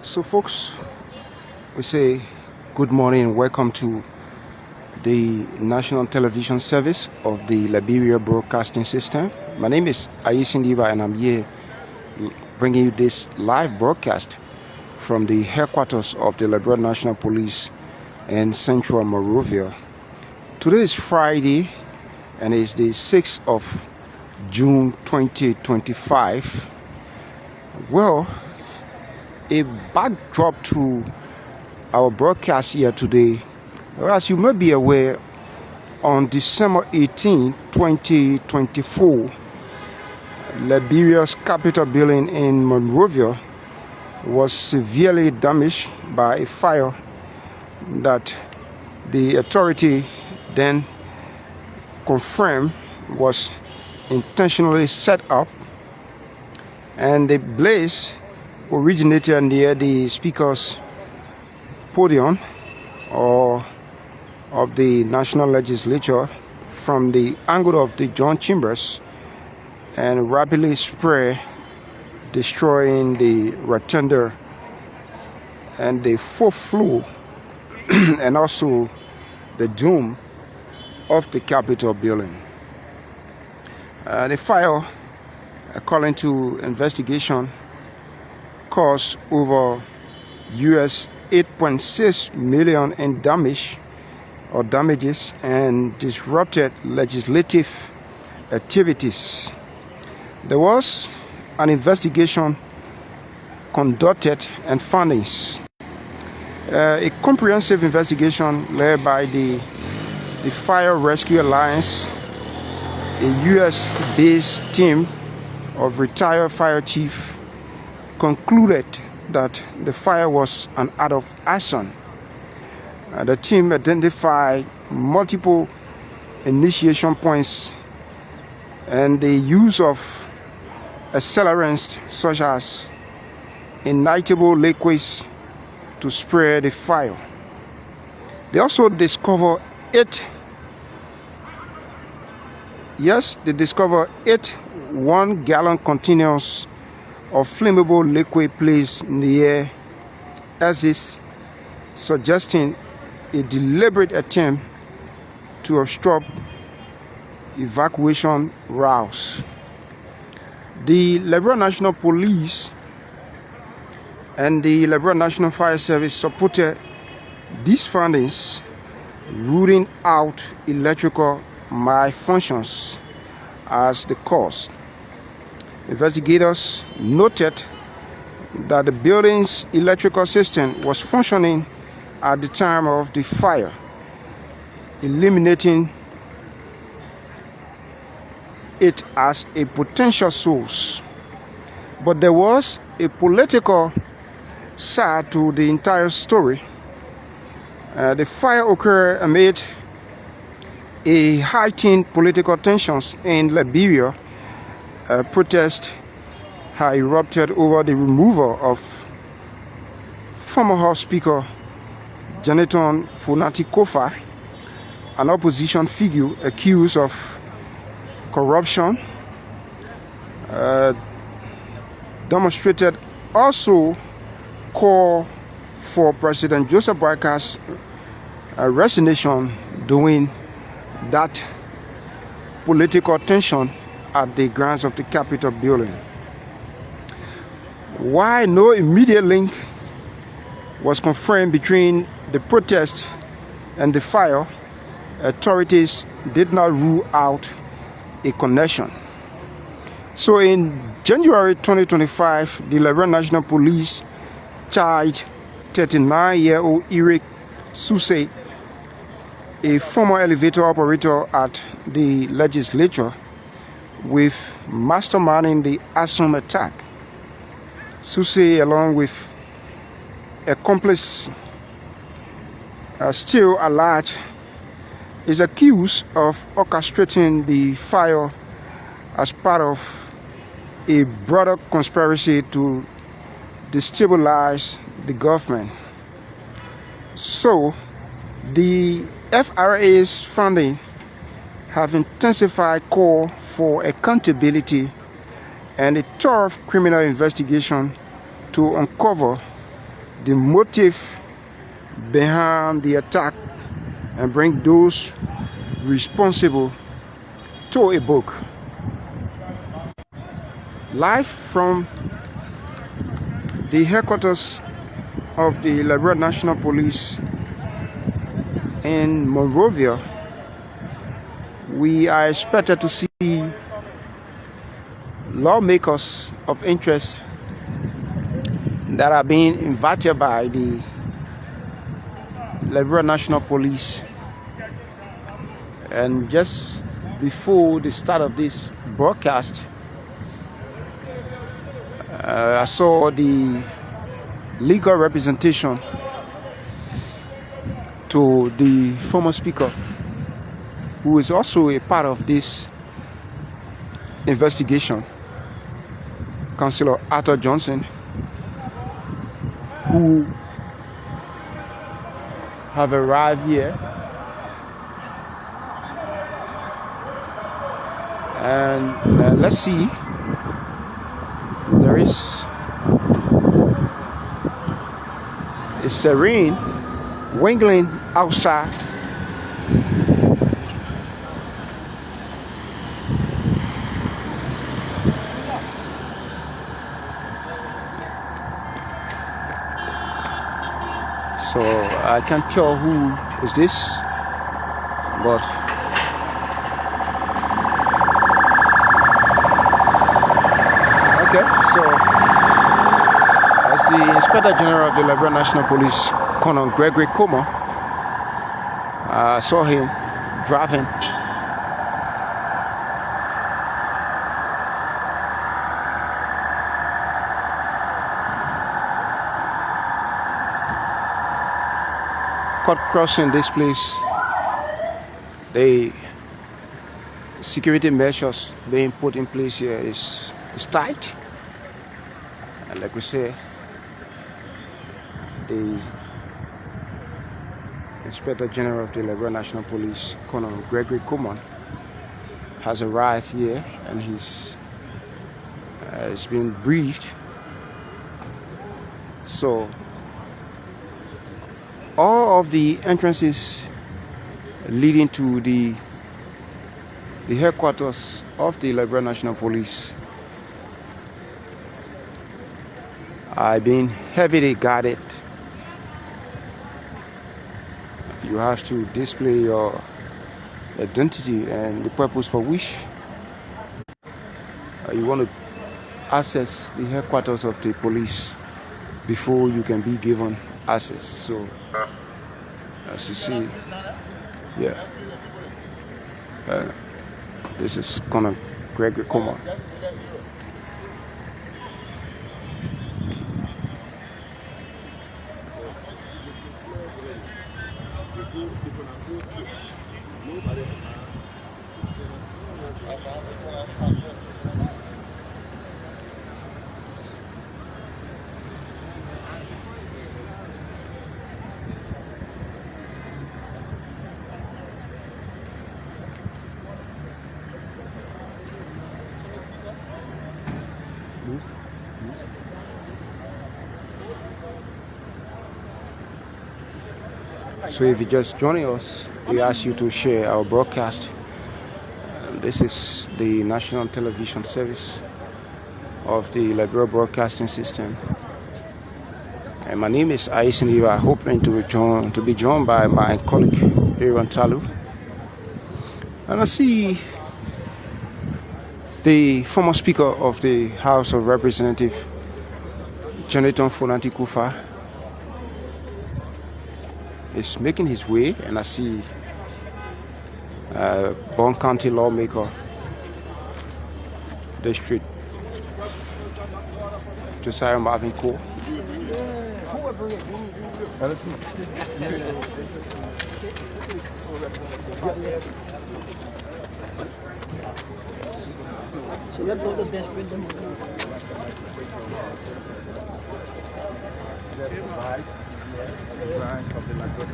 So folks, we say good morning and welcome to the national television service of the Liberia Broadcasting System. My name is 𝐒𝐡𝐨𝐤𝐢𝐧𝐠 and I'm here bringing you this live broadcast from the headquarters of the Liberian National Police in Central Monrovia. Today is Friday and it's the 6th of June 2025. Well, a backdrop to our broadcast here today. Well, as you may be aware, on December 18, 2024, Liberia's Capitol building in Monrovia was severely damaged by a fire that the authority then confirmed was intentionally set up, and the blaze originated near the Speaker's podium of the National Legislature from the angle of the joint chambers and rapidly spread, destroying the rotunda and the fourth floor and also the dome of the Capitol building. The fire, according to investigation, caused over US $8.6 million in damages and disrupted legislative activities. There was an investigation conducted and findings. A comprehensive investigation led by the Fire Rescue Alliance, a US-based team of retired fire chiefs, concluded that the fire was an act of arson. The team identified multiple initiation points and the use of accelerants such as ignitable liquids to spread the fire. They also discovered eight 1-gallon containers of flammable liquid placed in the air, as is suggesting a deliberate attempt to obstruct evacuation routes. The Liberian National Police and the Liberian National Fire Service supported these findings, ruling out electrical malfunctions as the cause. Investigators noted that the building's electrical system was functioning at the time of the fire, eliminating it as a potential source. But there was a political side to the entire story. The fire occurred amid a heightened political tensions in Liberia. Protests have erupted over the removal of former House Speaker Dixon Fonati Koffa, an opposition figure accused of corruption. Demonstrated also call for President Joseph Boakar's resignation during that political tension at the grounds of the Capitol building. While no immediate link was confirmed between the protest and the fire, authorities did not rule out a connection. So in January 2025, the Liberian National Police charged 39-year-old 𝐒𝐡𝐨, a former elevator operator at the legislature, with masterminding the arson attack. 𝐒𝐡𝐨, along with accomplices still alleged, is accused of orchestrating the fire as part of a broader conspiracy to destabilize the government. So the FRA's funding have intensified call for accountability and a tough criminal investigation to uncover the motive behind the attack and bring those responsible to a book. Live from the headquarters of the Liberian National Police in Monrovia, we are expected to see lawmakers of interest that are being invited by the Liberian National Police. And just before the start of this broadcast, I saw the legal representation to the former speaker, who is also a part of this investigation, Councillor Arthur Johnson, who have arrived here. And let's see, there is a serene wingling outside. So I can't tell who is this, but okay, so as the Inspector General of the Liberian National Police, Colonel Gregory Comer, I saw him driving crossing this place. The security measures being put in place here is tight, and like we say, the Inspector General of the Liberian National Police, Colonel Gregory Comer, has arrived here, and he's been briefed. So all of the entrances leading to the headquarters of the Liberian National Police are being heavily guarded. You have to display your identity and the purpose for which you want to access the headquarters of the police before you can be given access. So as you see, yeah, this is Colonel Gregory Comer. So if you're just joining us, we ask you to share our broadcast. This is the national television service of the Liberian Broadcasting System. And my name is 𝐒𝐡𝐨𝐤𝐢𝐧𝐠. I hope to be joined by my colleague Aaron Talu. And I see the former Speaker of the House of Representatives, Jonathan Fonati Koffa, is making his way, and I see Bon County lawmaker, District Josiah Marvin Co. So let's go to the best with them. Something like this.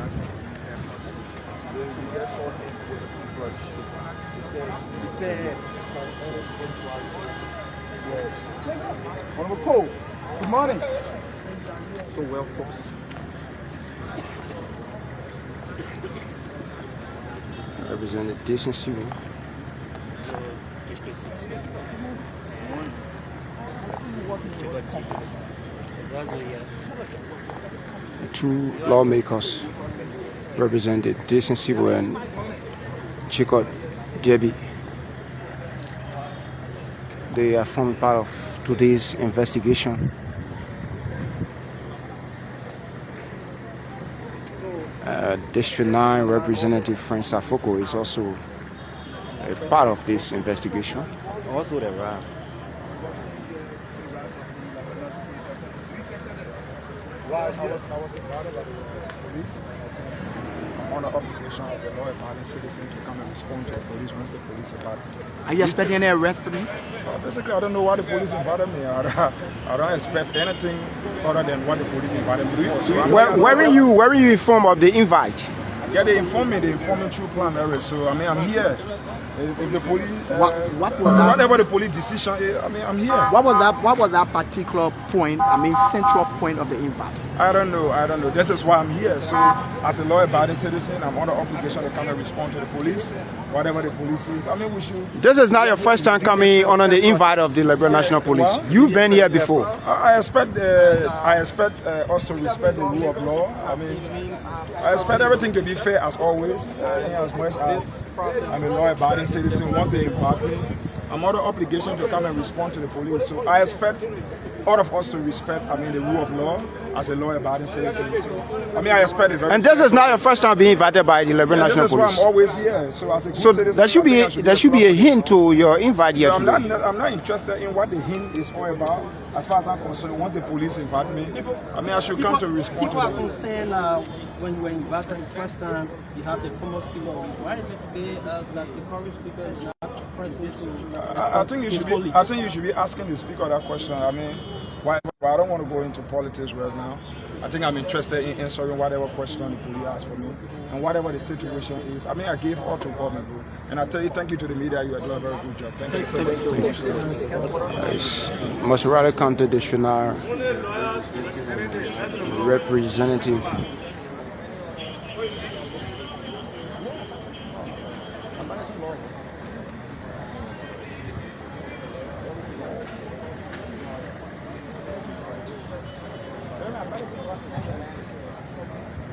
Good morning. so well focused. Represented Dixon Siebo. The two lawmakers represented Dixon Siebo and Debe. They are forming part of today's investigation. District 9 Representative Saah Foko is also a part of this investigation. Also, the right. I was invited by the police. I'm on the obligation as a law-abiding citizen to come and respond to the police once the police invite me. Are you expecting any arrest today? Basically, I don't know why the police invited me. I don't expect anything other than what the police invited me for. So Where were you informed of the invite? Yeah, they informed me through primary. So I mean, I'm here. If the police, what was that? whatever the police decision is, I mean, I'm here. What was that particular point? I mean, central point of the invite. I don't know. This is why I'm here. So, as a law-abiding citizen, I'm under obligation to come and respond to the police, whatever the police is. I mean, we should. This is not your first time coming under the invite of the Liberian National Police. Well, You've been here before. I expect us to respect the rule of law. I mean, I expect everything to be fair as always. As much as I'm a law-abiding citizen, once they invite me, I'm under obligation to come and respond to the police. So I expect all of us to respect, the rule of law as a law-abiding citizen. So, I expect it very. And this is not your first time being invited by the Liberian National Police. This is why I'm always here. So as a good citizen, there should be a hint to your invite here today. I'm not interested in what the hint is all about. As far as I'm concerned, once the police invite me, I should come to respond to them. People are concerned when you were invited the first time, you have the former speaker. Why is it that the current speaker is not present to I think you should be asking the speaker that question. Why? I don't want to go into politics right now. I think I'm interested in answering whatever question the police ask for me and whatever the situation is. I gave all to government, and I tell you, thank you to the media. You are doing a very good job. Thank you so much. Masarali County District 9 Representative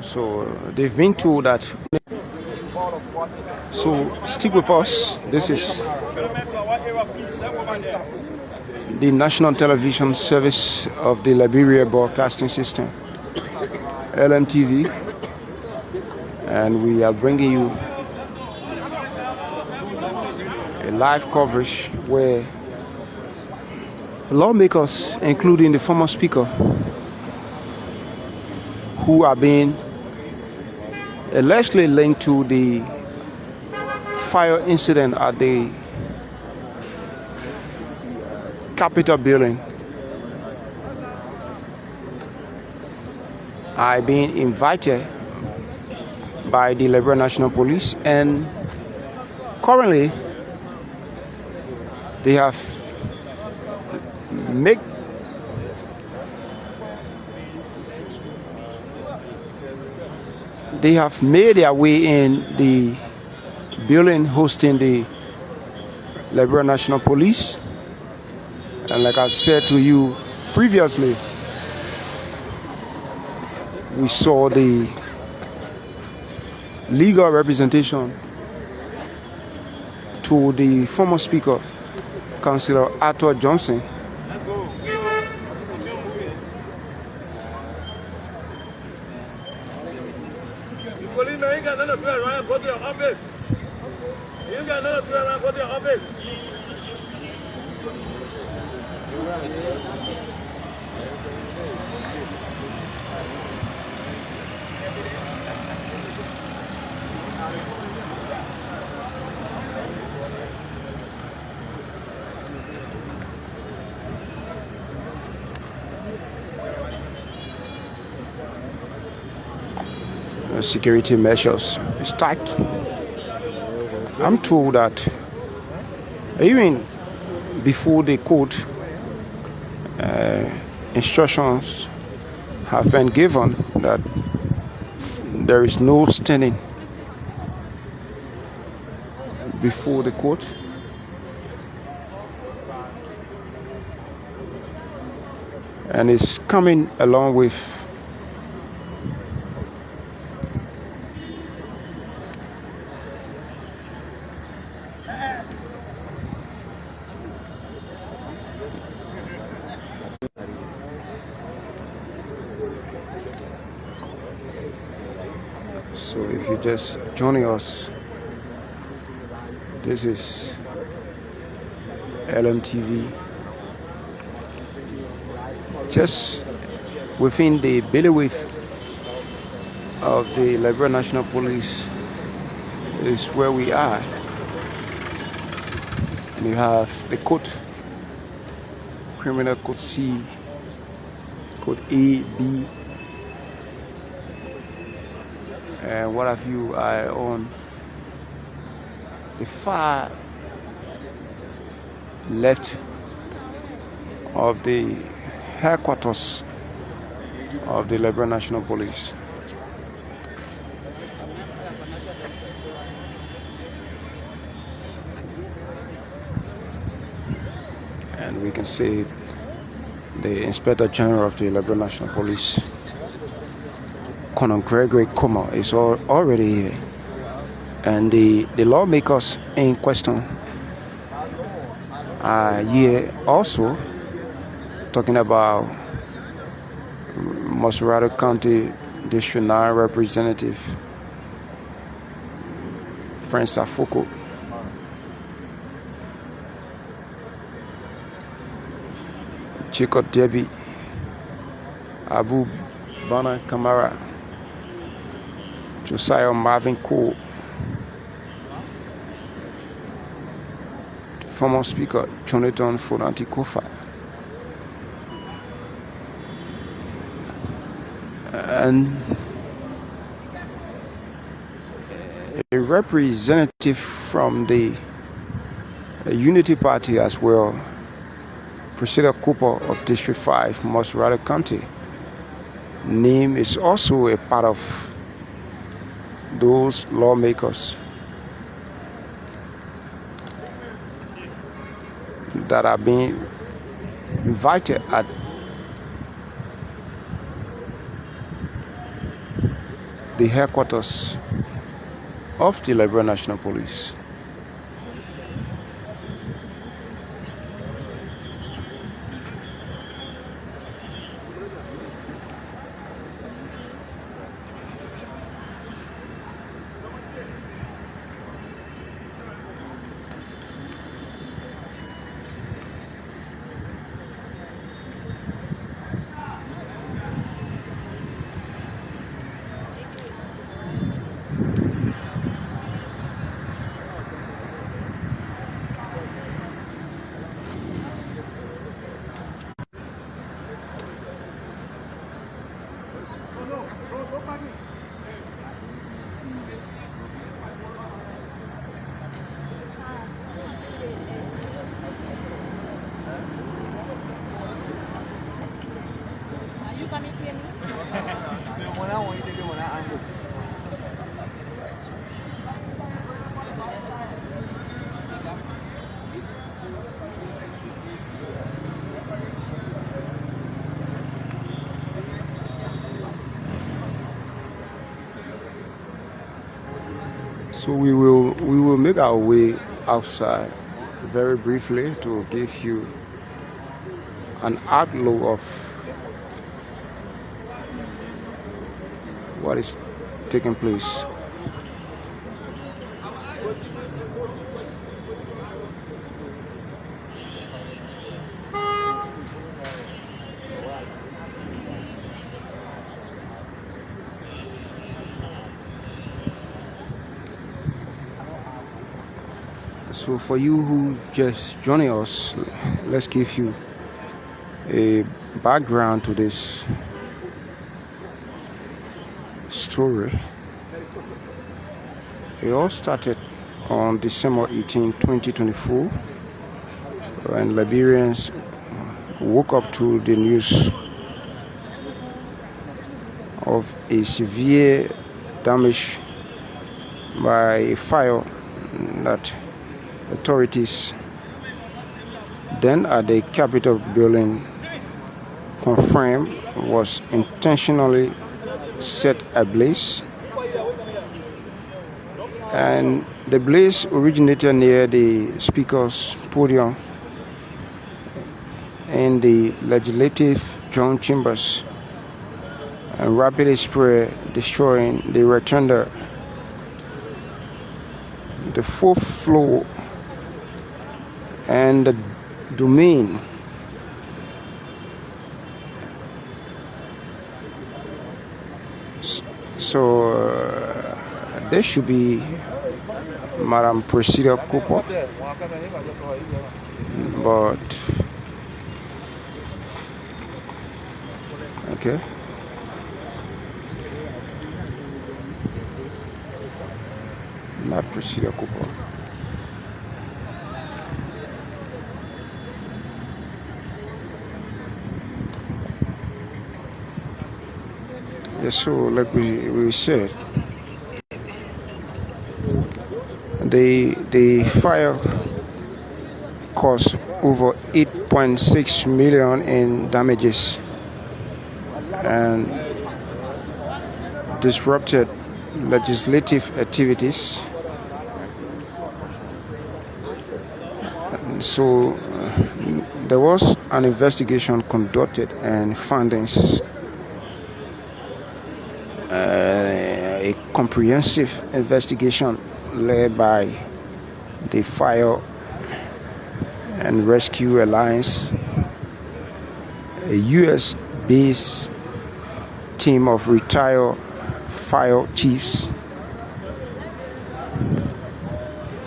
So they've been told that. So stick with us. This is the National Television Service of the Liberia Broadcasting System, LNTV, and we are bringing you a live coverage where lawmakers, including the former speaker, who are being allegedly linked to the fire incident at the Capitol building, are being invited by the Liberian National Police, and currently they have made their way in the building hosting the Liberian National Police. And like I said to you previously, we saw the legal representation to the former speaker, Councillor Arthur Johnson. Go to your office. You got nothing to do around, go to your office. Security measures is tight. I'm told that even before the court instructions have been given that there is no standing before the court. And it's coming along with so if you're just joining us, this is LMTV, just within the bailiwick of the Liberian National Police is where we are. And you have the code, criminal code C, code A, B, and what have you are on the far left of the headquarters of the Liberian National Police. And we can see the Inspector General of the Liberian National Police, Colonel Gregory Kuma, is already here. And the lawmakers in question are here also, talking about Mosserado County District 9 Representative Francis Foko, Chico Debe, Abu Bana Kamara, Josiah Marvin Cole, former Speaker Jonathan Fonati Koffa, and a representative from the Unity Party as well, Prescilla Cooper of District 5, Mosserado County. Name is also a part of those lawmakers that are being invited at the headquarters of the Liberian National Police. So we will make our way outside very briefly to give you an outlook of what is taking place. So for you who just joining us, let's give you a background to this story. It all started on December 18, 2024, when Liberians woke up to the news of a severe damage by a fire that authorities then at the Capitol building confirmed was intentionally set ablaze, and the blaze originated near the Speaker's podium in the legislative joint chambers and rapidly spread, destroying the rotunda, the fourth floor, and the domain. So there should be Madam Prescilla Cooper, but okay. Not Prescilla Cooper. Yes, so like we said, the fire cost over 8.6 million in damages and disrupted legislative activities. And so there was an investigation conducted and findings, a comprehensive investigation led by the Fire and Rescue Alliance, a US-based team of retired fire chiefs,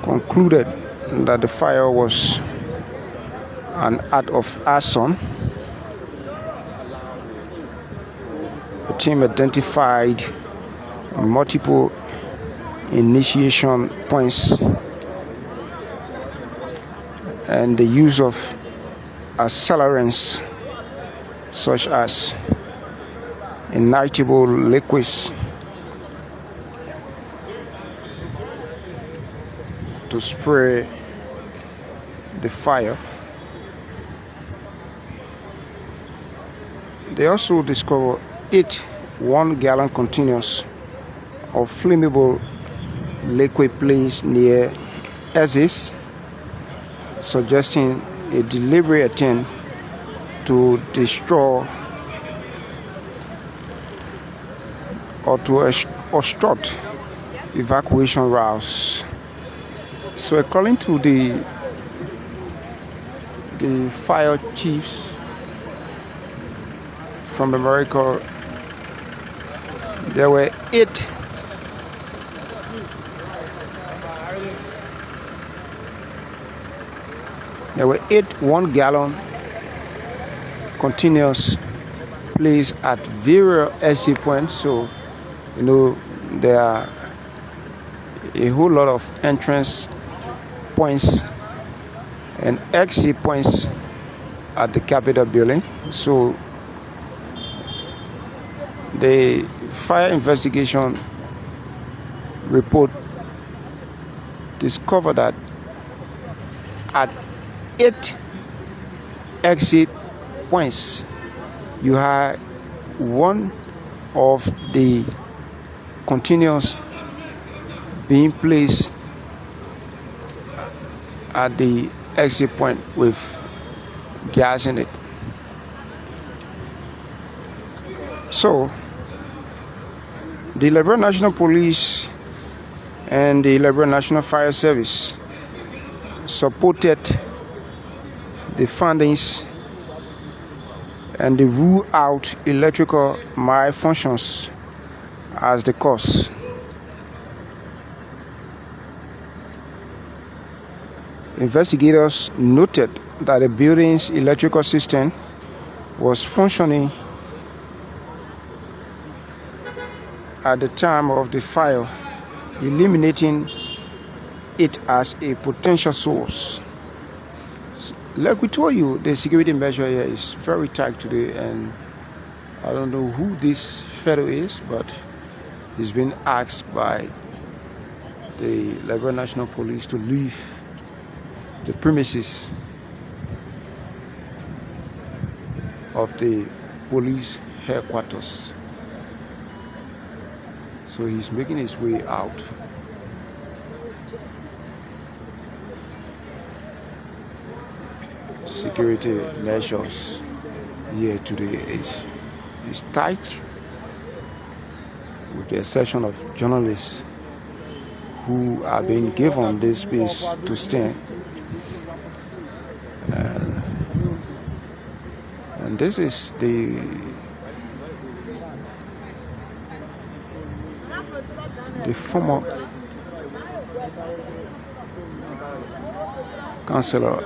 concluded that the fire was an act of arson. The team identified multiple initiation points and the use of accelerants such as ignitable liquids to spray the fire. They also discovered 8 1-gallon containers of flammable liquid placed near exits, suggesting a deliberate attempt to destroy or to obstruct evacuation routes. So according to the fire chiefs from America, there were 8 1-gallon containers placed at various exit points. So there are a whole lot of entrance points and exit points at the Capitol building. So the fire investigation report discovered that at 8 exit points, you had one of the containers being placed at the exit point with gas in it. So the Liberian National Police and the Liberian National Fire Service supported the findings and they ruled out electrical malfunctions as the cause. Investigators noted that the building's electrical system was functioning at the time of the fire, eliminating it as a potential source. Like we told you, the security measure here is very tight today, and I don't know who this fellow is, but he's been asked by the Liberian National Police to leave the premises of the police headquarters. So he's making his way out. Security measures here today is tight, with the exception of journalists who are being given this space to stand. And this is the former councillor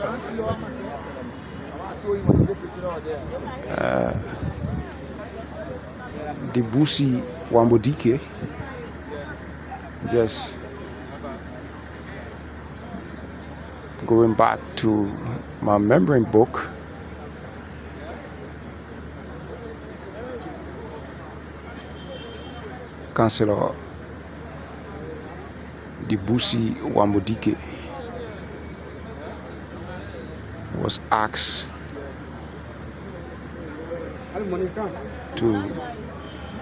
Debussy Wambodike, just going back to my memory book. Councillor Debussy Wambodike was asked to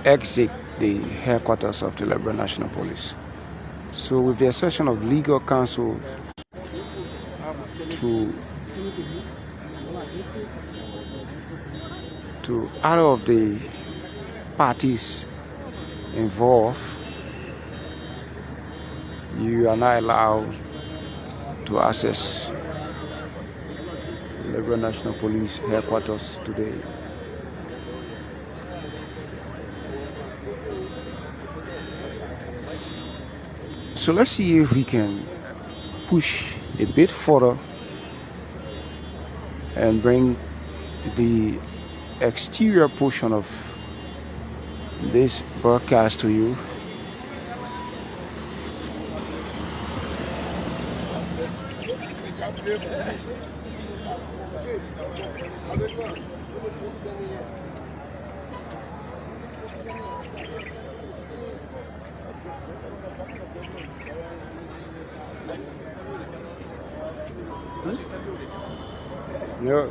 exit the headquarters of the Liberian National Police. So with the exception of legal counsel to other of the parties involved, you are not allowed to access the Liberian National Police headquarters today. So let's see if we can push a bit further and bring the exterior portion of this broadcast to you. Yeah.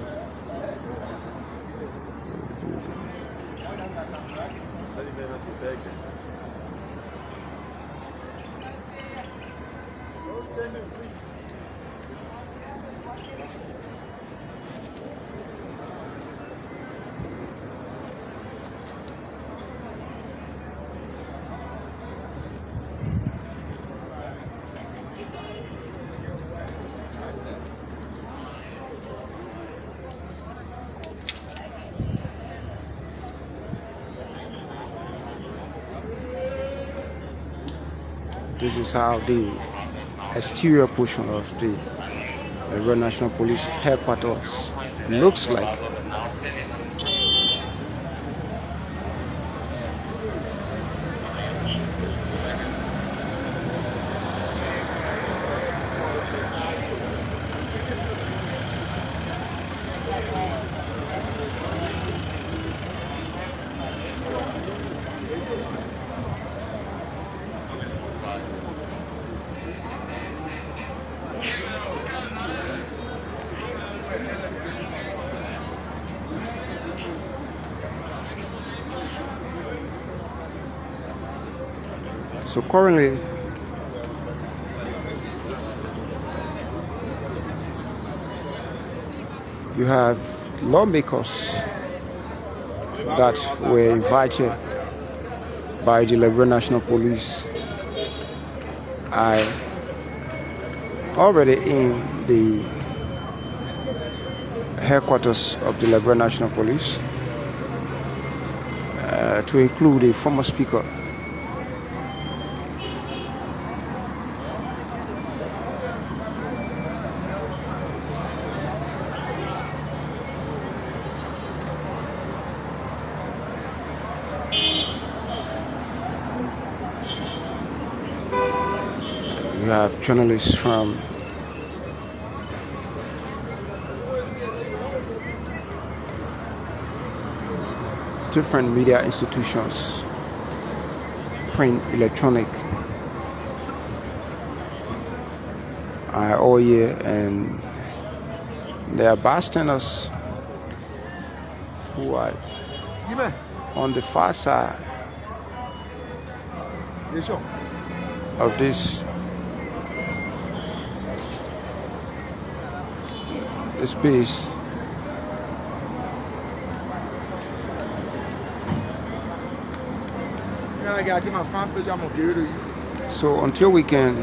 This is how the exterior portion of the Liberian National Police headquarters looks like. So currently, you have lawmakers that were invited by the Liberian National Police are already in the headquarters of the Liberian National Police, to include a former speaker. You have journalists from different media institutions, print, electronic, are all here, and there are bystanders who are on the far side of this space. So until we can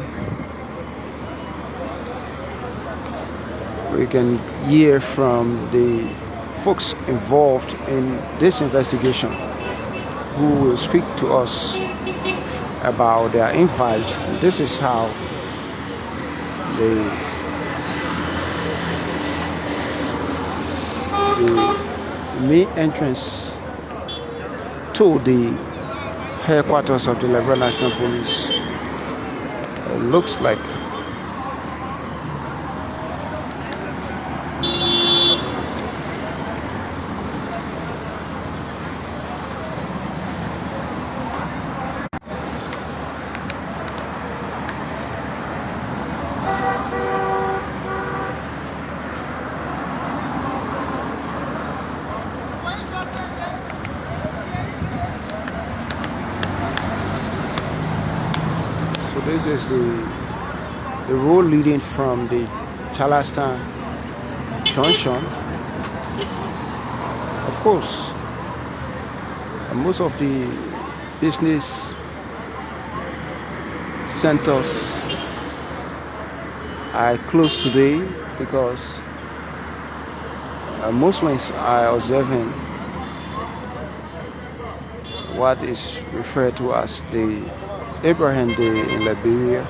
hear from the folks involved in this investigation, who will speak to us about their invite. This is how the main entrance to the headquarters of the Liberian National Police looks like. So this is the road leading from the Charleston Junction. Of course, most of the business centers are closed today because Muslims are observing what is referred to as the Abraham Day in Liberia,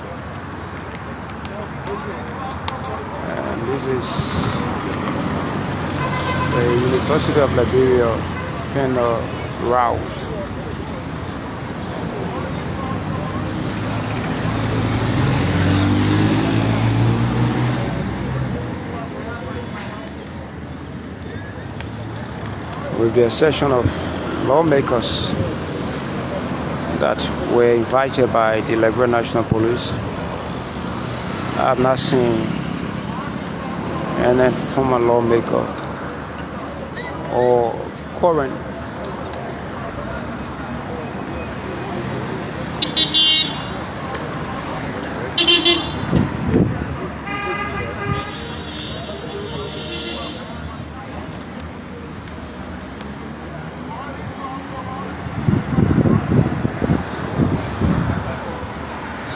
and this is the University of Liberia final route. With the accession of lawmakers that were invited by the Liberian National Police, I have not seen any former lawmaker or current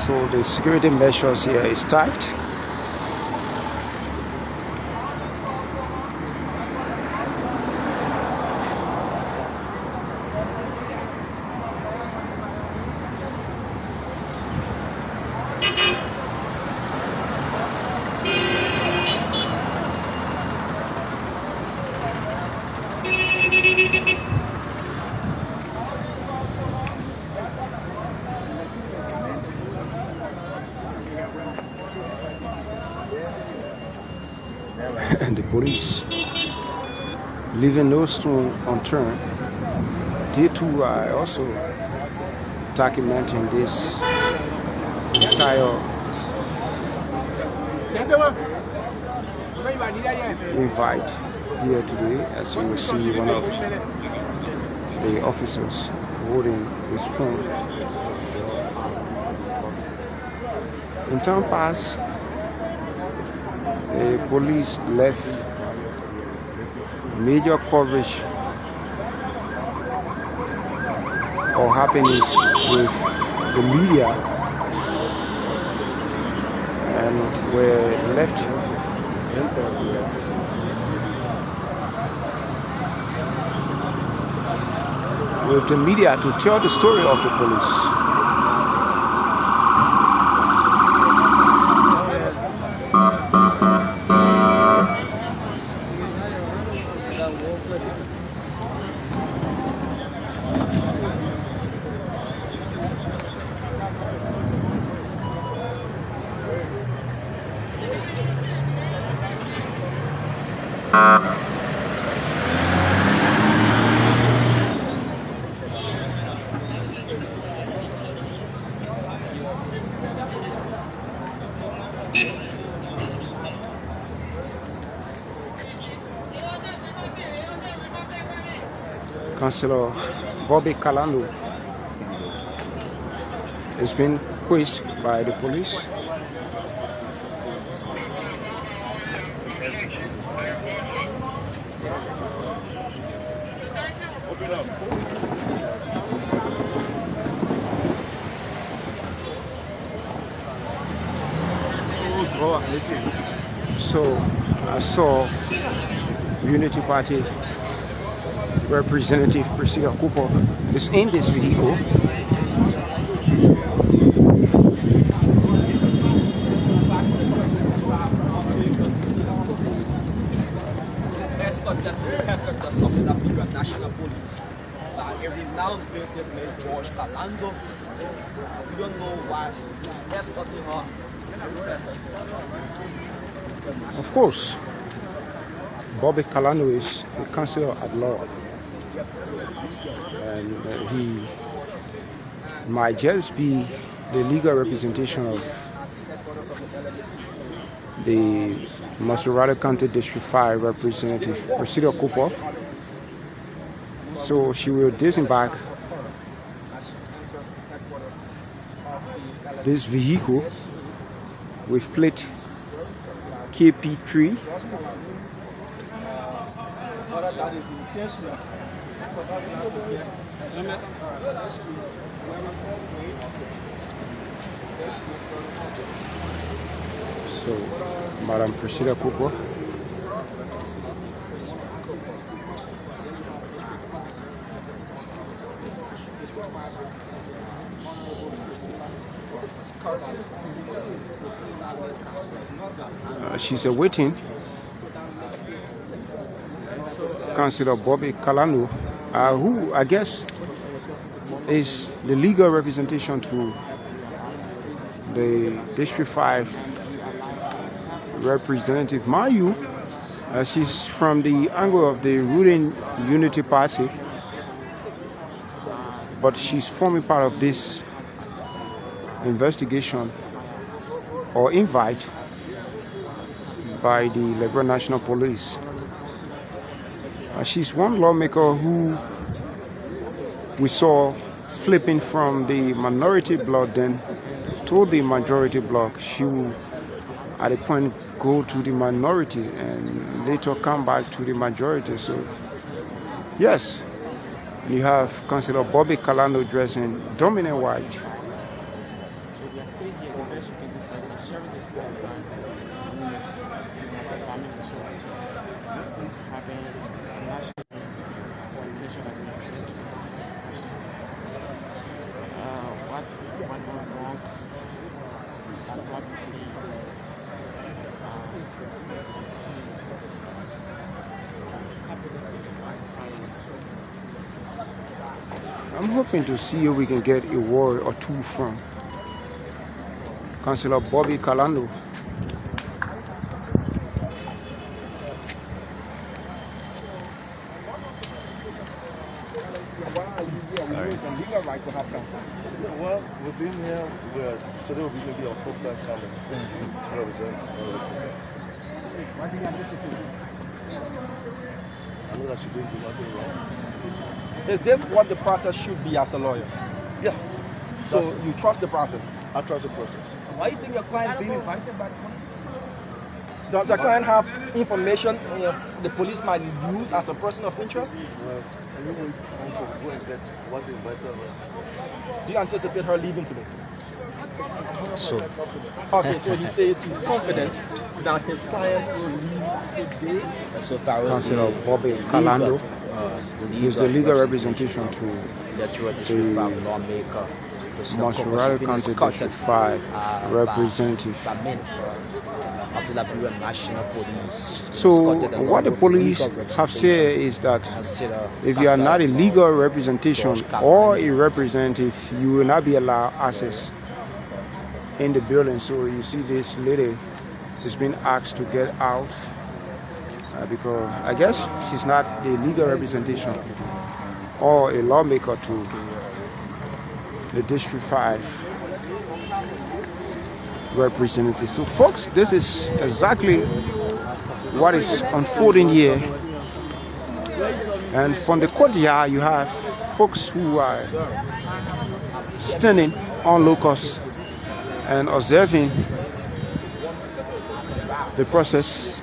so the security measures here is tight. And the police, leaving no stone unturned, they too are also documenting this entire invite here today. As you will see, one of the officers holding his phone. In time past, the police left major coverage or happenings with the media and were left with the media to tell the story of the police. Councillor Bobby Kalando has been quizzed by the police. So I saw Unity Party Representative Prescilla Cooper is in this vehicle. Escort that headquarters of the Liberian National Police. But a renowned businessman, George Kalando, we don't know why he's escorting her. Of course, Bobby Kalando is a councillor at law, and he might just be the legal representation of the Massachusetts County District 5 Representative Prescilla Cooper. So she will disembark this vehicle with plate KP3. So, Madam Prescilla Cooper. She's awaiting Councillor Bobby Kalando, who I guess is the legal representation to the District 5 representative. Mayu, she's from the angle of the ruling Unity Party, but she's forming part of this investigation or invite by the Liberian National Police. She's one lawmaker who we saw flipping from the minority bloc then to the majority bloc. She will at a point go to the minority and later come back to the majority. So yes, you have Councillor Bobby Kalando dressed in dominant white. I'm hoping to see if we can get a word or two from Councillor Bobby Kalando. Well, we've been here. Today will be maybe our fourth time coming. What do you anticipate? I know that she didn't do nothing wrong. Is this what the process should be as a lawyer? Yeah. So you trust the process? I trust the process. Why do you think your client is being invited by the police? Does the client have information the police might use as a person of interest? Well, anyone want to go and get what they invited her? Do you anticipate her leaving today? So, Okay, so he says he's confident that his client will leave today. So far as Councillor Bobby Kalando is the legal representation to the District 5 lawmaker. Massachusetts County District 5 representative. Of the Liberian National Police. So what the police have said is that if you are not a legal representation or a representative, you will not be allowed access in the building. So you see this lady is being asked to get out because I guess she's not the legal representation or a lawmaker to the District 5 representative. So folks, this is exactly what is unfolding here And from the courtyard, you have folks who are standing on locus and observing the process.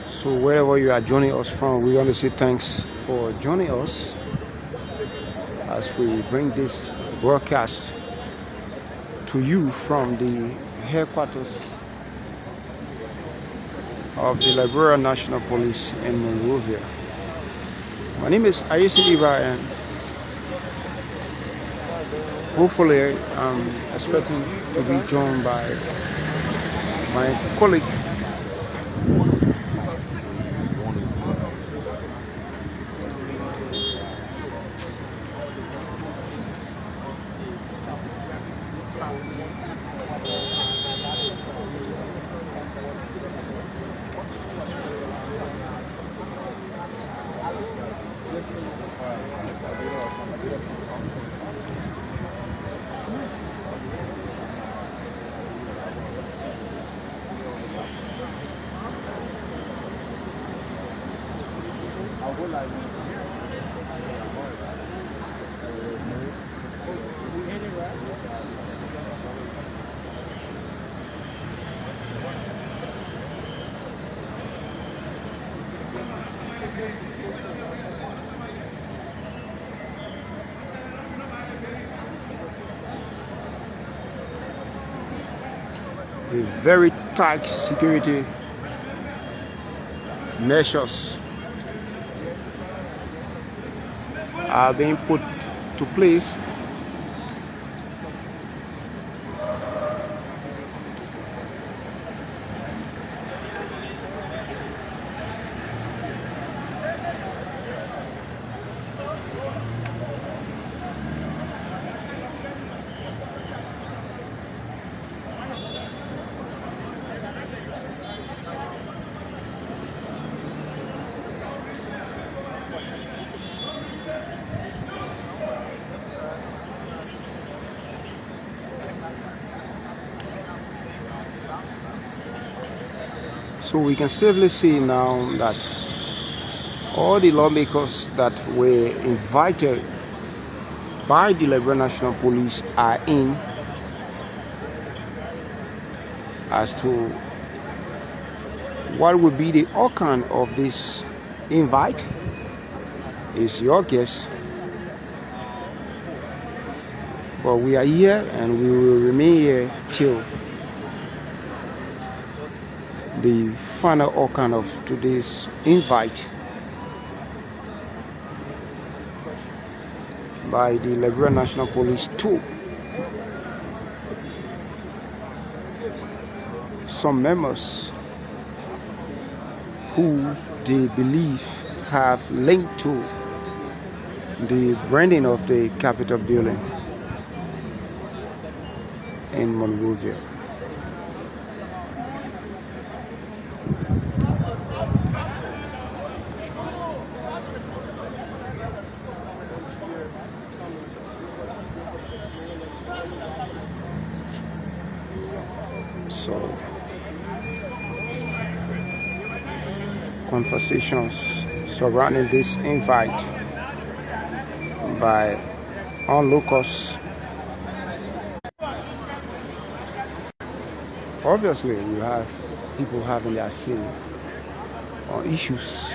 So wherever you are joining us from, we want to say thanks for joining us as we bring this broadcast to you from the headquarters of the Liberian National Police in Monrovia. My name is 𝐒𝐡𝐨𝐤𝐤𝐢𝐧𝐠 and hopefully I'm expecting to be joined by my colleague with very tight security measures are being put to place . So we can safely see now that all the lawmakers that were invited by the Liberian National Police are in. As to what would be the outcome of this invite is your guess. But we are here and we will remain here till the final outcome of today's invite by the Liberian National Police to some members who they believe have linked to the branding of the Capitol building in Monrovia. So conversations surrounding this invite by onlookers. Obviously, you have people having their say on issues.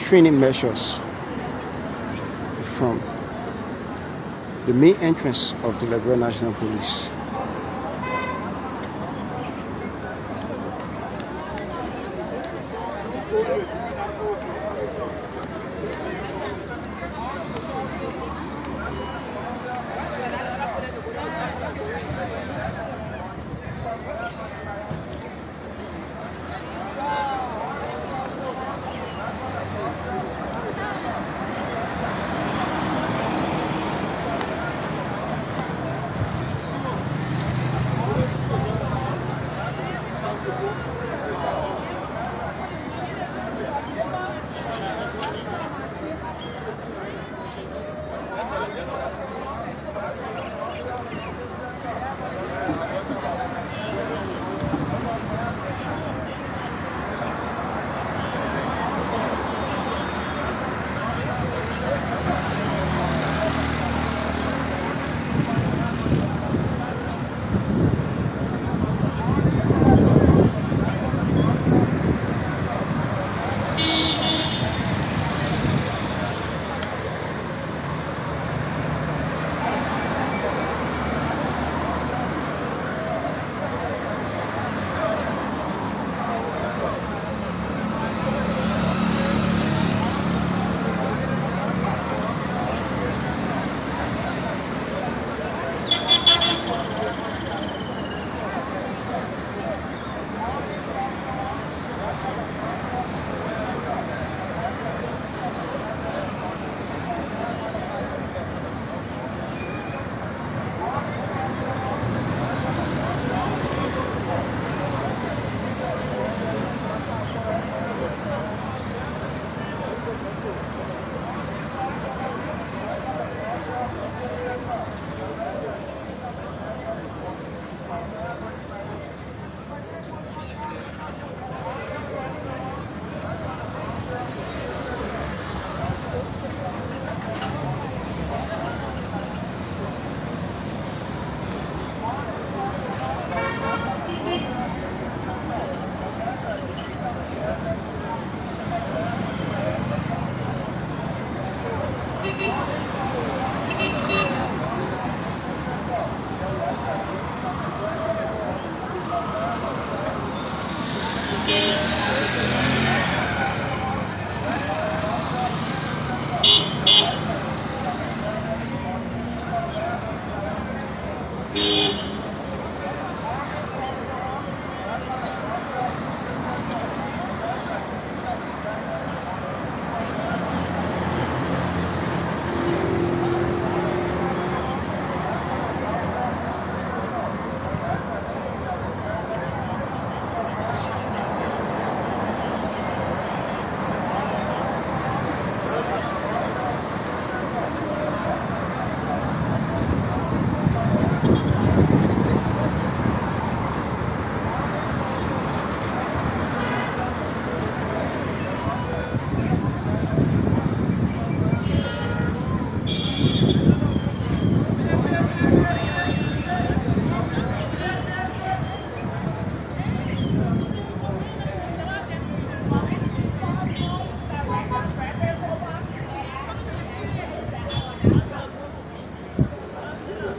Training measures from the main entrance of the Liberian National Police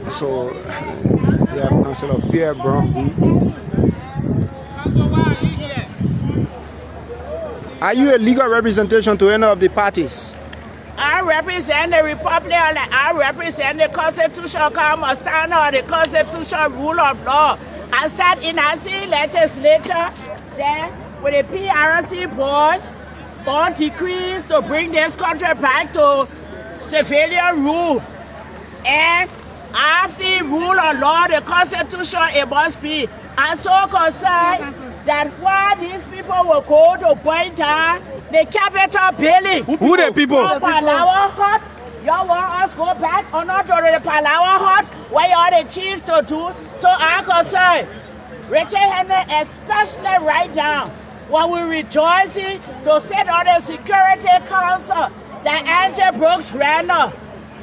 So they have Councillor Pierre Brown. Are you a legal representation to any of the parties? I represent the Republic, I represent the Constitutional Council or the Constitutional Rule of Law. I sat in a legislature there with the PRC boards on decrees to bring this country back to civilian rule. And after rule of law, the Constitution, it must be. I'm so concerned that while these people will go to point down the Capitol building. Who the people? Palawa Hut. Y'all want us to go back or not to the Palawa Hut where all the chiefs to do? So I'm concerned. Richard Henry, especially right now, when we're rejoicing to sit on the Security Council that Angel Brooks Randall,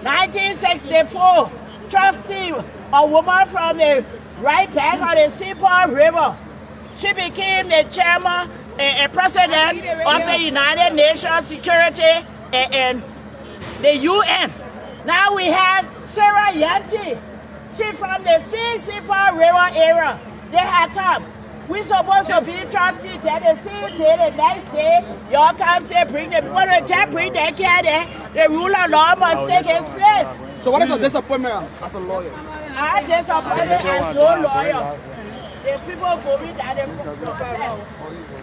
1964, trustee, a woman from the right bank of the Seaport River. She became the chairman and president of the United Nations Security and the UN. Now we have Sarah Yanti. She from the Seaport River area. They have come. We supposed to be trustees then the same day, the next day, y'all come say bring the people to just bring their care there. The rule of law must take its place. So what is your disappointment as a lawyer? I disappointed as no lawyer. The people going down the process.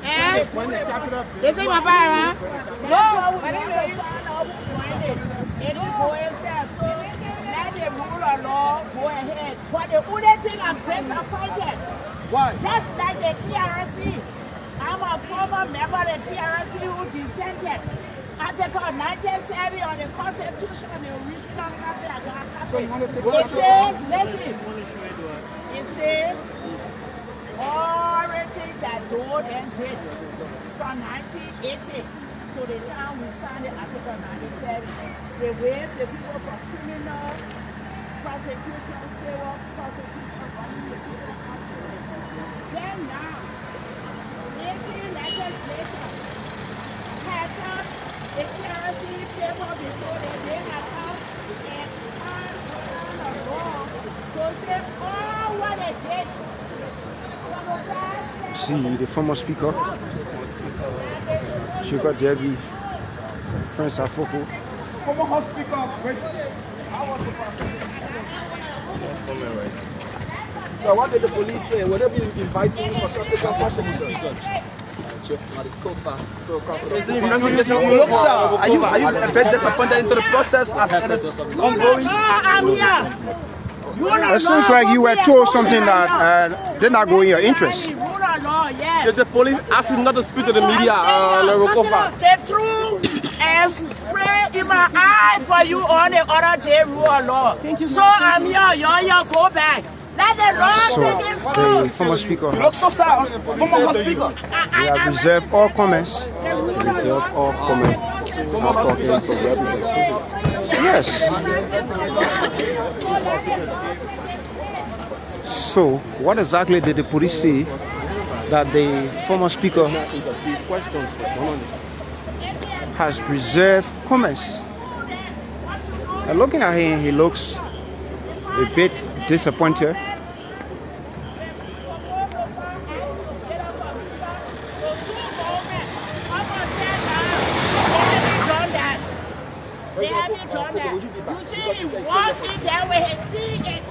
And this is my bar, no, it will go itself. So let the rule of law go ahead. But the only thing I'm disappointed. Why? Just like the TRC, I'm a former member of the TRC who dissented. Article 1970 on the Constitution and the original copy. It says, listen, it says, everything that Dodd and did from 1980 to the time we signed the Article 97, they waived the people from criminal prosecution, civil prosecution, then now, this legislation has come, the TRC paper before they have come and found a law to say all what they did. See the former speaker, Sugar Debe, Friends of Foko. Former House Speaker, how was the process? So what did the police say? Will they be inviting you for subsequent questions? Chief Fonati Koffa. You look, sir, are you a bit disappointed into the process as it is ongoing? It seems like you were told something that did not go in your interest. Did the police ask you not to speak to the media? The truth and spray in my eye for you on the other day rule of law. So I'm here, y'all go back. Let the law take its The course. former speaker, You look so sad. Former House Speaker. we have reserved all comments. Reserve all comment. Former House Speaker. Yes. So, what exactly did the police say that the former speaker Questions for one. has reserved comments? Looking at him, he looks a bit disappointed. They haven't done that. You see, he walked in there with his big and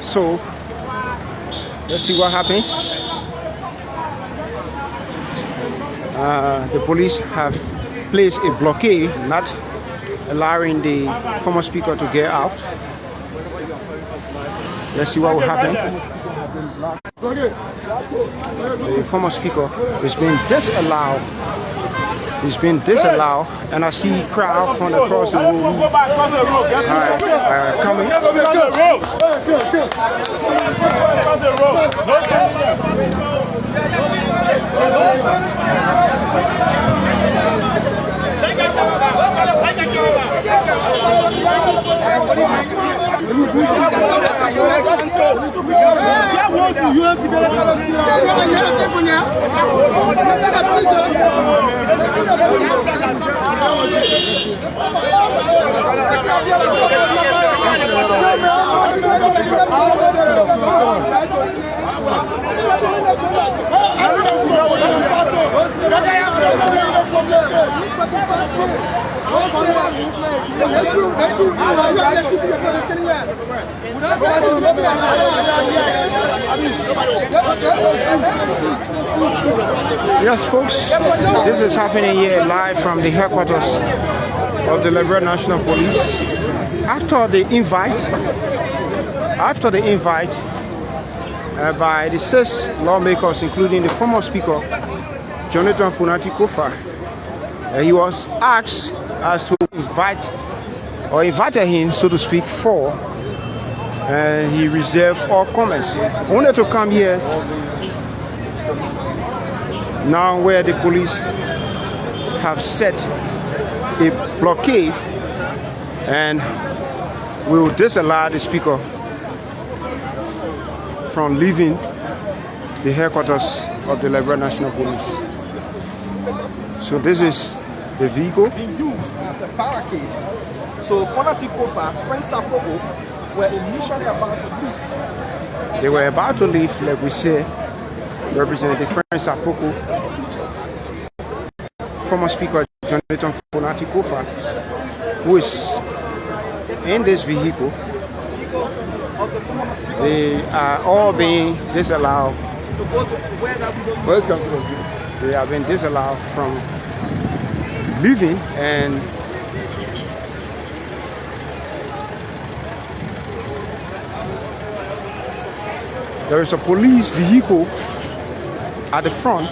So let's see what happens. The police have placed a blockade, not allowing the former speaker to get out. Let's see what will happen. The former speaker is being disallowed. He's been disallowed, and I see crowd from across the room coming. Yes, folks, this is happening here live from the headquarters of the Liberian National Police. After the invite by the 6 lawmakers, including the former speaker, Jonathan Fonati Koffa, he was asked as to invited him, so to speak, for, and he reserved all comments. Only to come here now where the police have set a blockade and will disallow the speaker from leaving the headquarters of the Liberian National Police. So this is the vehicle being used as a barricade. So Fonati Koffa, friends of Foko, were initially about to leave. They were about to leave, like we say, Representative Friends of Foko, former Speaker Jonathan Fonati Koffa, who is in this vehicle. They are all being disallowed. They have been disallowed from leaving, and there is a police vehicle at the front.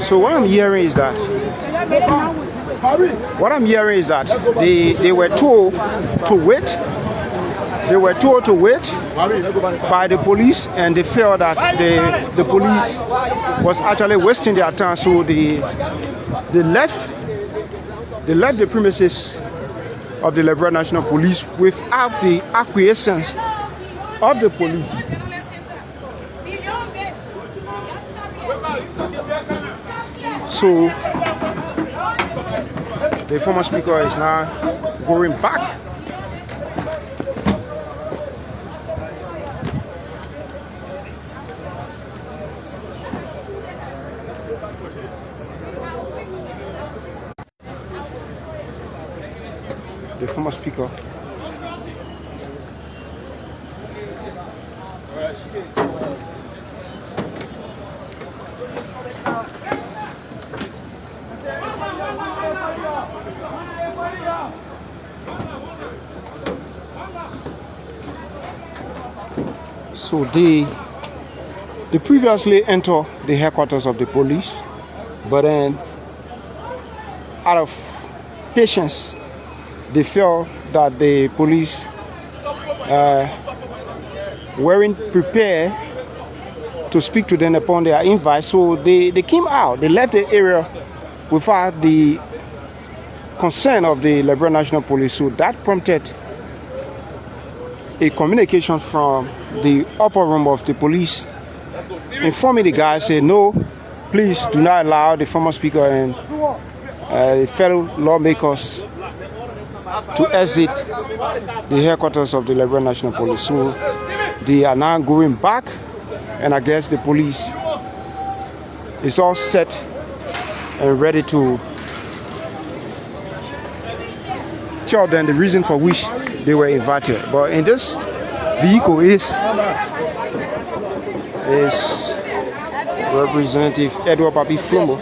So what I'm hearing is that they were told to wait. They were told to wait by the police, and they felt that the police was actually wasting their time, so they left the premises of the Liberian National Police without the acquiescence of the police. So the former speaker is now going back. The former speaker. So they previously entered the headquarters of the police, but then out of patience, they felt that the police weren't prepared to speak to them upon their invite, so they came out. They left the area without the consent of the Liberian National Police. So that prompted a communication from the upper room of the police informing the guys, say, no, please do not allow the former speaker and the fellow lawmakers to exit the headquarters of the Liberian National Police. So they are now going back, and I guess the police is all set and ready to tell them the reason for which they were invited. But in this vehicle is Representative Edward Papi Flombo.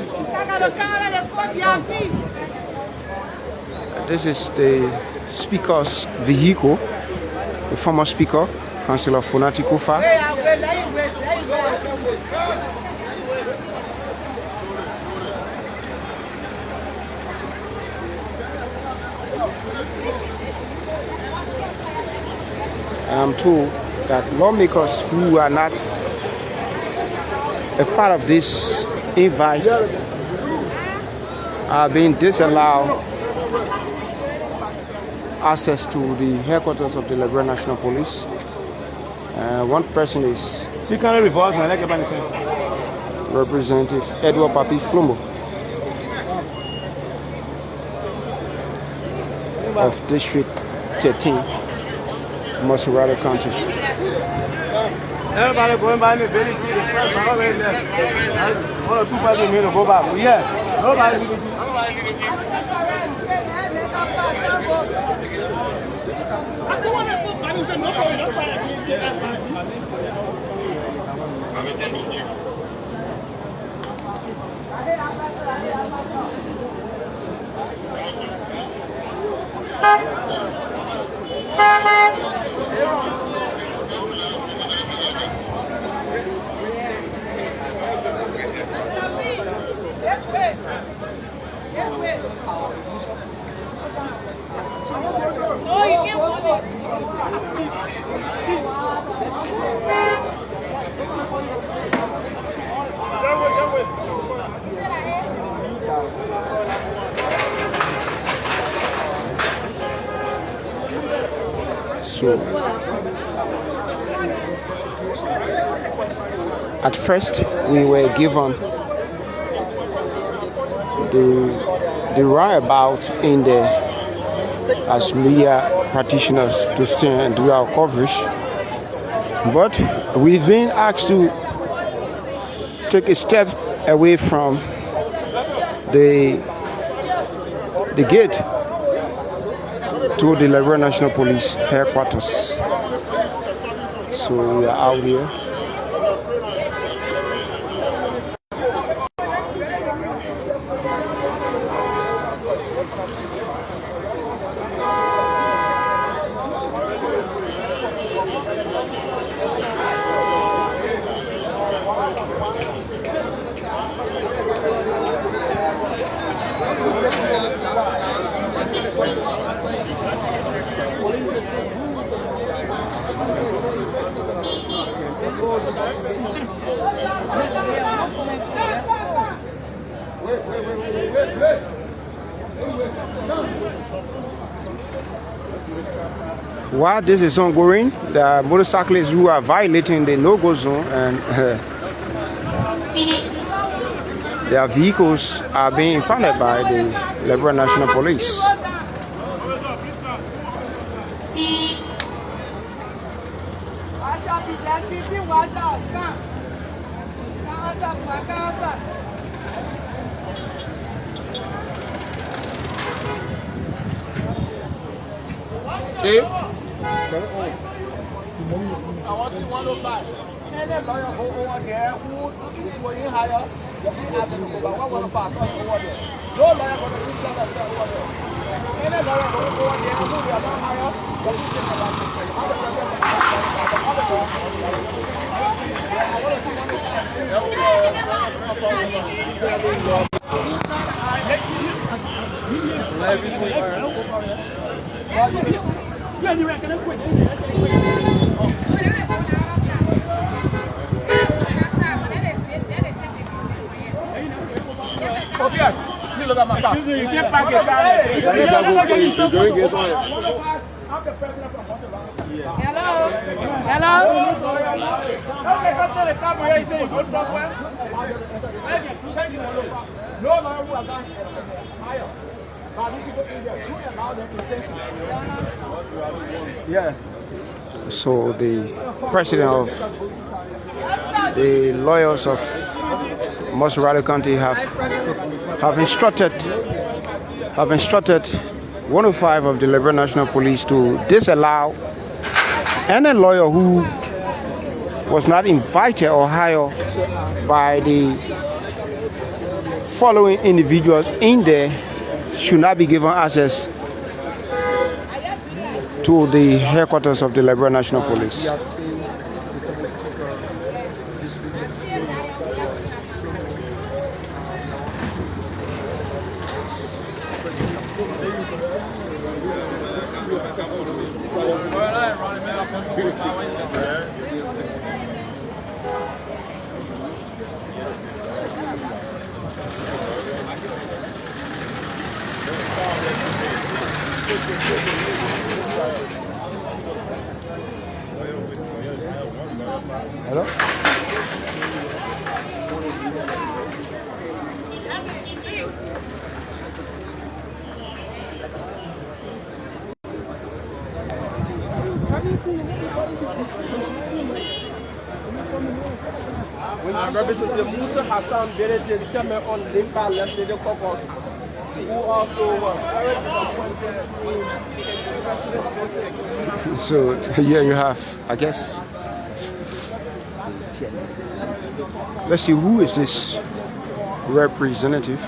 This is the speaker's vehicle, the former speaker, Councillor Fonati Koffa. I'm told that lawmakers who are not a part of this invite are being disallowed access to the headquarters of the Liberian National Police. One person is Representative Edward Papi Flombo of District 13, Masurata County. Everybody going by in the village here, the first one already left. One or two people here to go back. But yeah, nobody leaving you. So, at first we were given the roundabout in there as media practitioners to stand and do our coverage, but we've been asked to take a step away from the gate to the Liberian National Police headquarters. So we are out here. While this is ongoing, the motorcyclists who are violating the no-go zone and their vehicles are being impounded by the Liberian National Police. Chief? I want to see 105. And that lawyer go over there who going in higher. The people ask him to go back. What want to pass on over there? No lawyer going to do that over there. And that lawyer go over there who they are not higher. But he's saying about it. I want to see 105. Excuse me, you can't park your car. Hello? Hello? Okay, come to the camera here. You say you go talk well. No, who are going higher. But these people in there, you allow them to take it. Yeah. So the president of the lawyers of Mossorado County have instructed 105 of the Liberian National Police to disallow any lawyer who was not invited or hired by the following individuals in there should not be given access to the headquarters of the Liberian National Police. Hello? Representative Musa Hassan Bere, the chairman on Limpa Legislative Caucus, who also So here you have, I guess, let's see, who is this representative?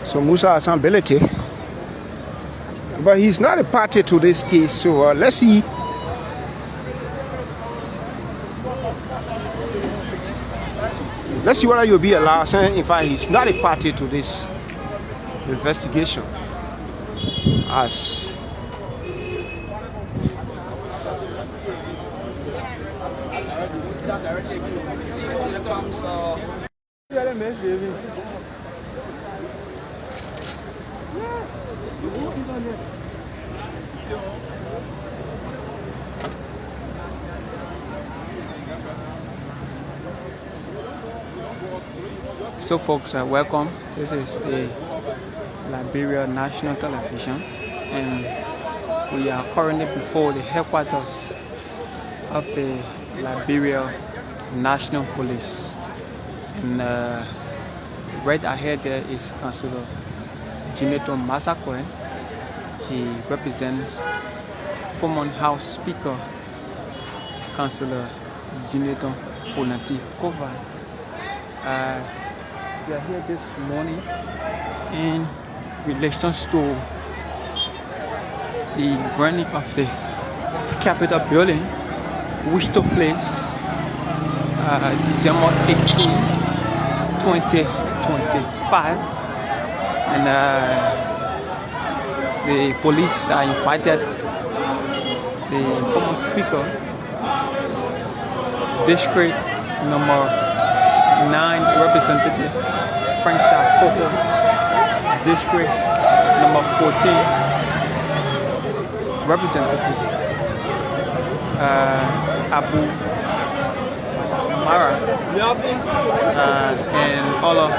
So Musa Hassan Belete, but he's not a party to this case, so let's see. Let's see whether you'll be allowed, saying in fact he's not a party to this investigation. As So folks, welcome. This is the Liberian National Television, and we are currently before the headquarters of the Liberian National Police. And right ahead there is Councillor Jineto Masakwen. He represents former House Speaker Councillor Jineto Fonati Koffa. We are here this morning in relation to the burning of the Capitol building, which took place December 18, 2025, and the police invited the former Speaker, District number 9 Representative Saah Foko, District number 14 Representative Abu Kamara, and all of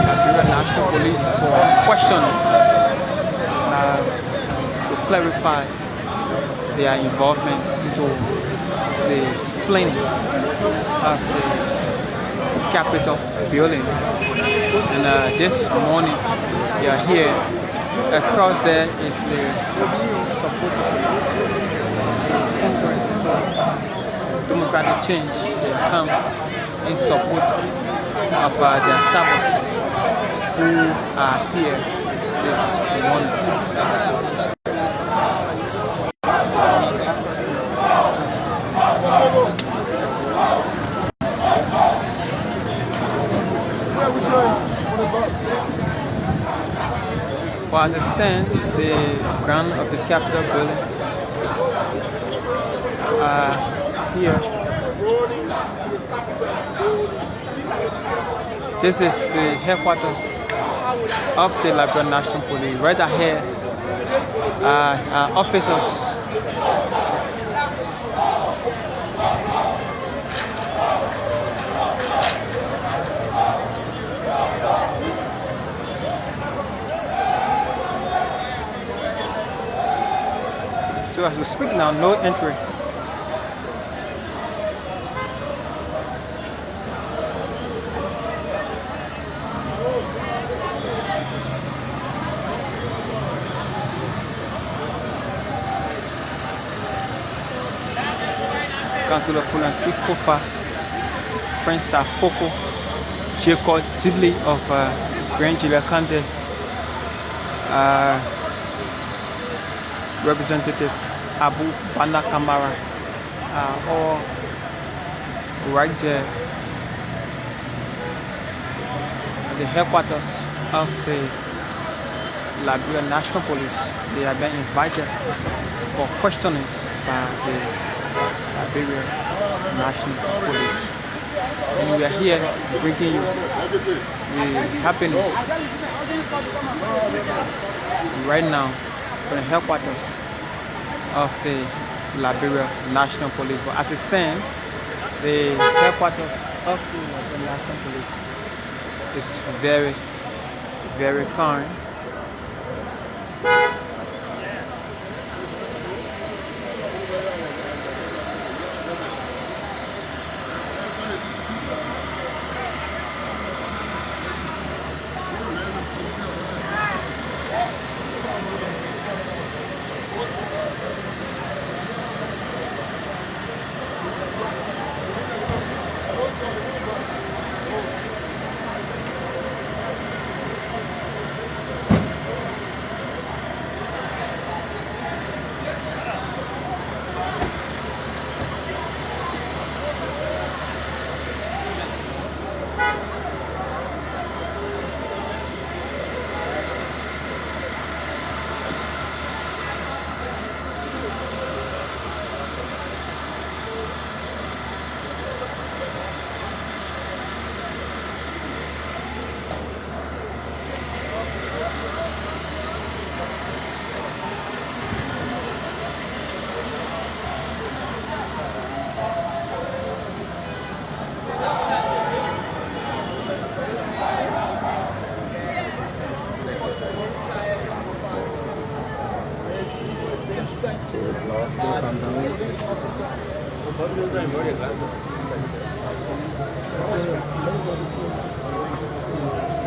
Liberian National Police for questions to clarify their involvement into the flaming of the Capitol building. And this morning we are here. Across there is the Democratic Change, the come in support of their staffs who are here this morning. For as it stands, the ground of the Capitol building here. This is the headquarters of the Liberian National Police. Right ahead are officers. So as we speak now, no entry. Councillor Fonati Koffa, Prince Foko, 𝐒𝐶𝐤𝐤𝐧𝐠 of 𝐂𝐫𝐬𝐨𝐧 Representative Abu Bana Kamara, all right there at the headquarters of the Liberian National Police. They have been invited for questioning by the Liberian National Police. And we are here bringing you the happiness right now from the headquarters of the Liberian National Police. But as it stands, the headquarters of the Liberian National Police is very, very calm.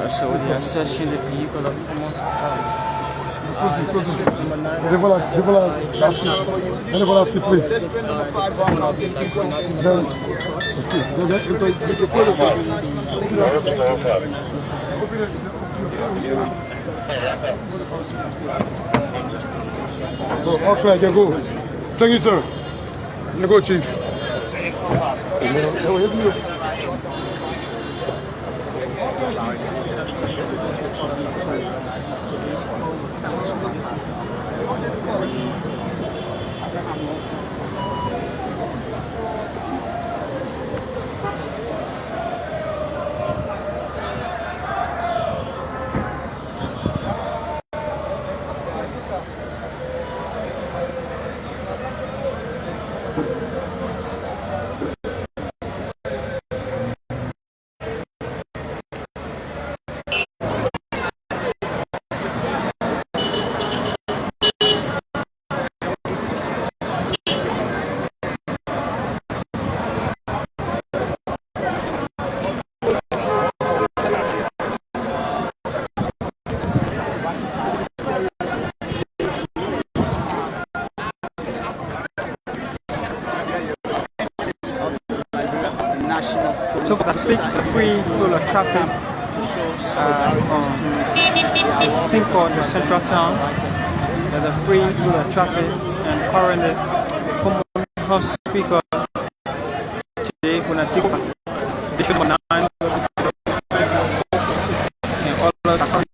So they are searching the vehicle of former Okay, you go. Thank you, sir. You go, Chief. So for the free flow of traffic from the Cinco, the central town, there's a free flow of traffic, and currently former House Speaker Fonati Koffa, District 9, and all others are currently.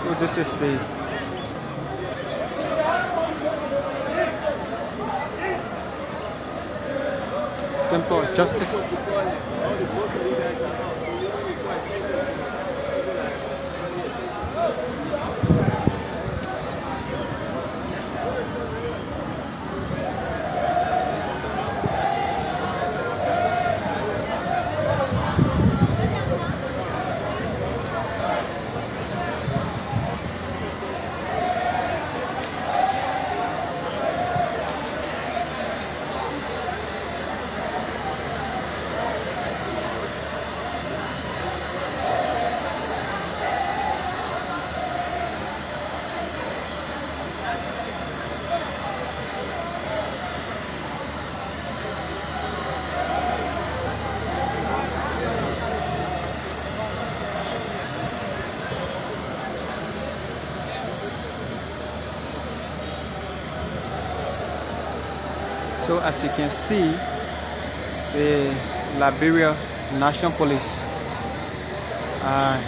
So this is the Temple of Justice. So as you can see, the Liberian National Police are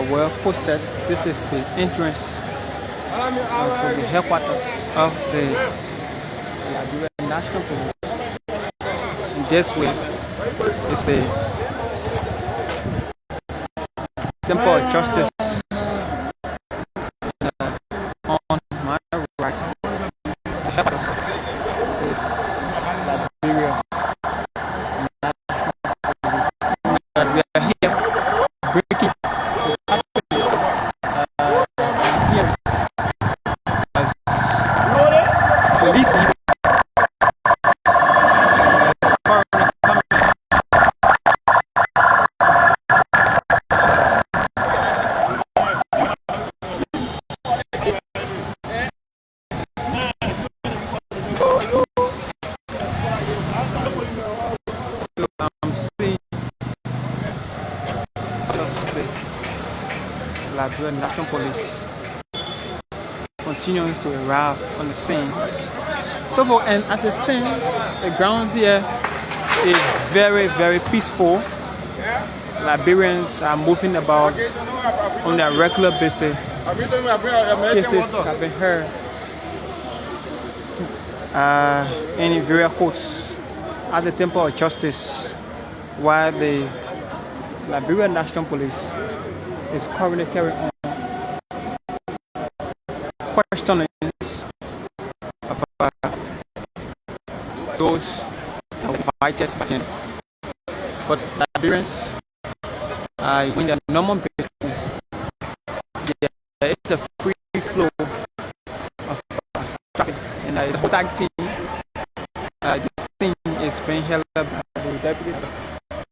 well posted. This is the entrance to the headquarters of the Liberian National Police. And this way is the Temple of Justice. On my right, the headquarters. We are here breaking here as police Liberian National Police continues to arrive on the scene. So for and as it stands, the grounds here is very, very peaceful. Liberians are moving about on a regular basis. Cases have been heard in various courts at the Temple of Justice, while the Liberian National Police is currently carrying on questionings of those that were invited back in. But Liberians are in their normal business. There is a free flow of traffic, and the whole tag team, this thing is being held up by the Deputy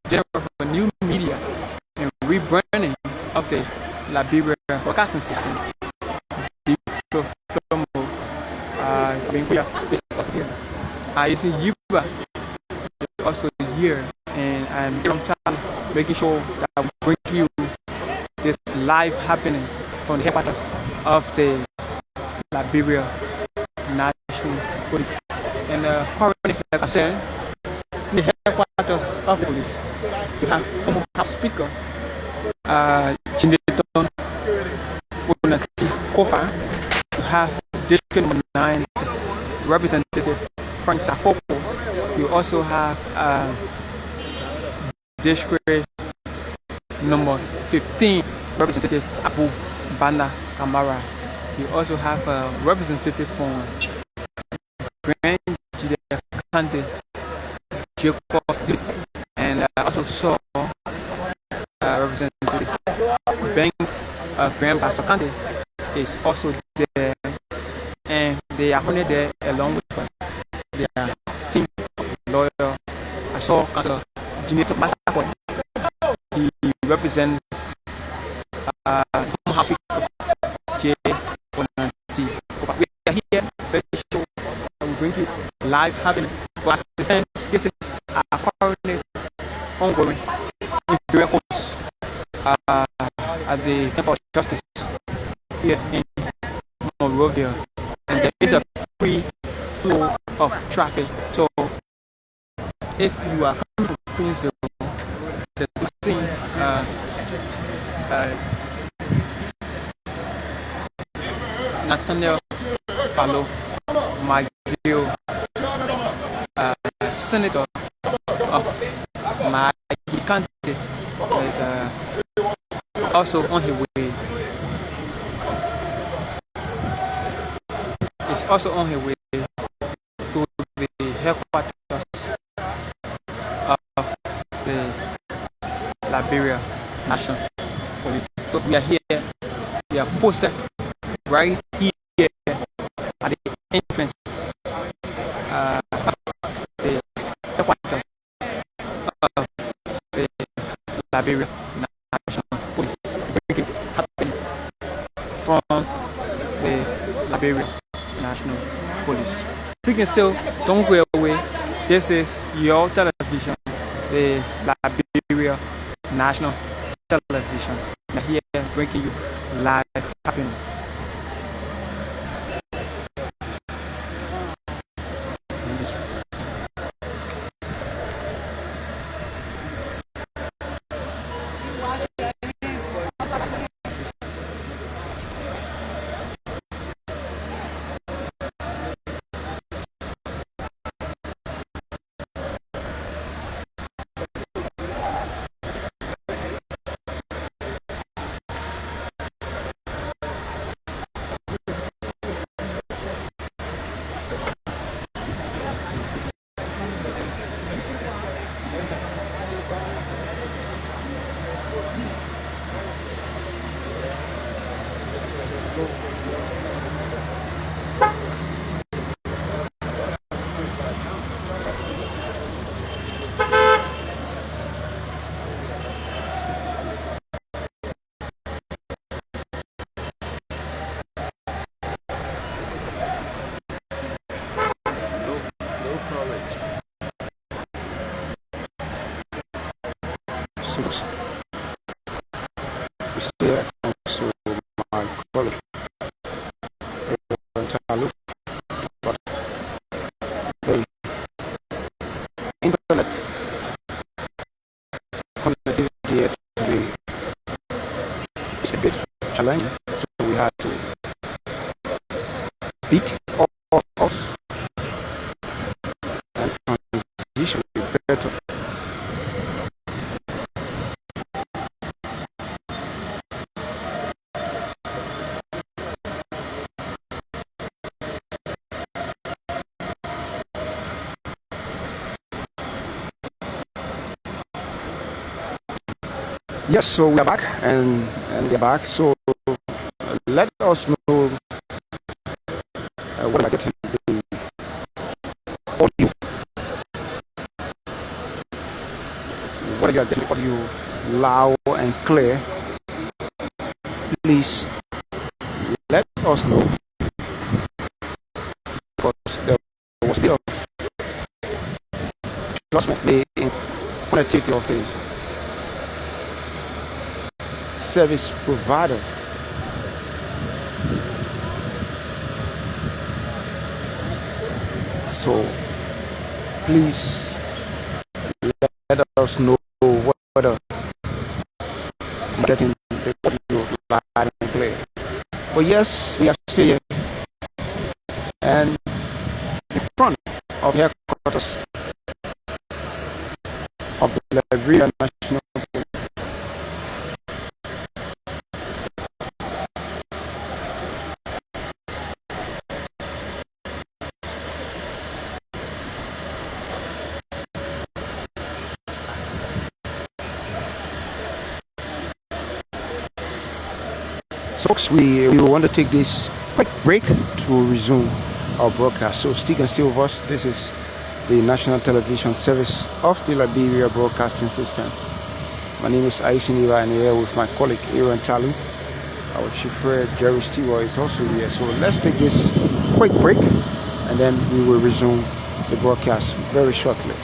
General for New Media and rebranding of the Liberian broadcasting system. You see Yuba also here, and I'm here on time making sure that we bring you this live happening from the headquarters of the Liberian National Police. And currently, like I said, in the headquarters of the police, we have former House Speaker Fonati Koffa. We have District 9 Representative Foko. We also have District number 15 Representative Abu Bana Kamara. We also have a representative from Grand County, and also saw Representative Banks of Grand Bassa County is also there, and they are only there along with their team of lawyers. I saw Councilor Jimmy Thomas. He represents former House Speaker J.Fonati Koffa. We are here very sure I will bring you live happening. For assistance, this is currently ongoing in various courts at the Temple of Justice here in Monrovia, and there is a free flow of traffic. So if you are coming from Queensville, the scene Nathaniel Fallow, my dear Senator of my county, is also on his way. Is also on his way to the headquarters of the Liberia National Police. So we are here. We are posted right here at the entrance of the headquarters of the Liberia National Police. It happening from the Liberia National Police. Speaking still, don't go away. This is your television, the Liberia National Television. We're here bringing you live happening. Challenge, so we had to beat all us and transition better. Yes, so we are back and we are back. So let us know what are getting the audio. What are you getting the audio loud and clear? Please let us know, because there was still the connectivity of the service provider. So please let us know whether I'm getting the audio loud and clear. But yes, we are still here, and in front of headquarters of the Liberian National Police. So folks, we want to take this quick break to resume our broadcast. So stick and stay with us. This is the national television service of the Liberia Broadcasting System. My name is 𝐒𝐡𝐨𝐤𝐢𝐧𝐠, and here with my colleague Aaron Talu. Our chief Jerry Stewart is also here. So let's take this quick break and then we will resume the broadcast very shortly.